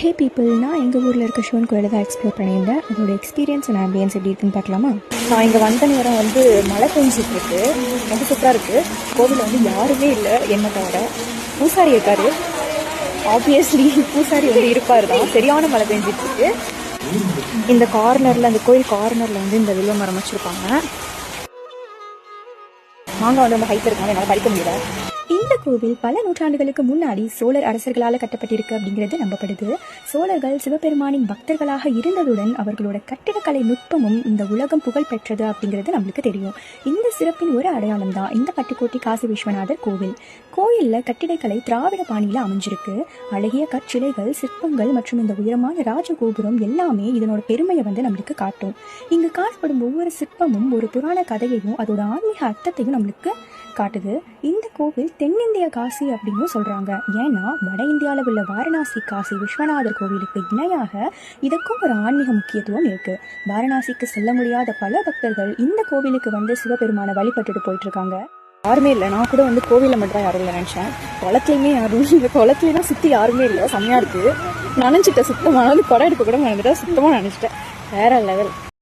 ஹே people, நான் எங்கள் ஊரில் இருக்க சிவன் கோயிலை தான் எக்ஸ்ப்ளோர் பண்ணியிருந்தேன். அதோட எக்ஸ்பீரியன்ஸ் அண்ட் ஆம்பியன்ஸ் எப்படி இருக்குன்னு பார்க்கலாமா? நான் இங்கே வந்த நேரம் மழை பெஞ்சிட்டு இருக்கு, ரொம்ப சூப்பராக இருக்குது. கோவிலில் யாருமே இல்லை என்ன தவிர. பூசாரி இருக்காரு, ஆப்வியஸ்லி பூசாரி இருப்பார் தான். சரியான மழை பெஞ்சிட்டு இருக்கு. இந்த கார்னரில், அந்த கோயில் கார்னரில் இந்த வில்வ மரம் வச்சுருப்பாங்க. நாங்கள் ரொம்ப ஹைட் இருக்காங்க, என்னால் படிக்க முடியல. இந்த கோவில் பல நூற்றாண்டுகளுக்கு முன்னாடி சோழர் அரசர்களால் கட்டப்பட்டிருக்கு அப்படிங்கிறது நம்பப்படுது. சோழர்கள் சிவபெருமானின் பக்தர்களாக இருந்ததுடன் அவர்களோட கட்டிடக்கலை நுட்பமும் இந்த உலகம் புகழ் பெற்றது அப்படிங்கிறது நம்மளுக்கு தெரியும். இந்த சிறப்பின் ஒரு அடையாளம் தான் இந்த பட்டுக்கோட்டை காசி விஸ்வநாதர் கோவில். கோயிலில் கட்டிடக்கலை திராவிட பாணியில் அமைஞ்சிருக்கு. அழகிய கற்சிலைகள், சிற்பங்கள் மற்றும் இந்த உயரமான ராஜகோபுரம் எல்லாமே இதனோட பெருமையை நம்மளுக்கு காட்டும். இங்கு காணப்படும் ஒவ்வொரு சிற்பமும் ஒரு புராண கதையையும் அதோட ஆன்மீக அர்த்தத்தையும் நம்மளுக்கு காட்டுது. இந்த கோவில் தென்னிந்திய காசி அப்படின்னு சொல்றாங்க. ஏன்னா வட இந்தியாவில் உள்ள வாரணாசி காசி விஸ்வநாதர் கோவிலுக்கு இணையாக இதற்கும் ஒரு ஆன்மீக முக்கியத்துவம் இருக்கு. வாரணாசிக்கு செல்ல முடியாத பல பக்தர்கள் இந்த கோவிலுக்கு சிவபெருமானை வழிபட்டுட்டு போயிட்டு இருக்காங்க. யாருமே இல்லை, நான் கூட கோவிலில் மட்டும் தான் யாரும் இல்லை நினச்சேன். குளத்துலையுமே யாரும் இல்லை. குளத்துலாம் சுற்றி யாருமே இல்லை, செம்மையாக இருக்குது. நினச்சிட்டேன் சுத்தமாக, குடம் எடுக்க கூட நினைச்சிட்டேன், சுத்தமாக நினச்சிட்டேன். வேற லெவல்.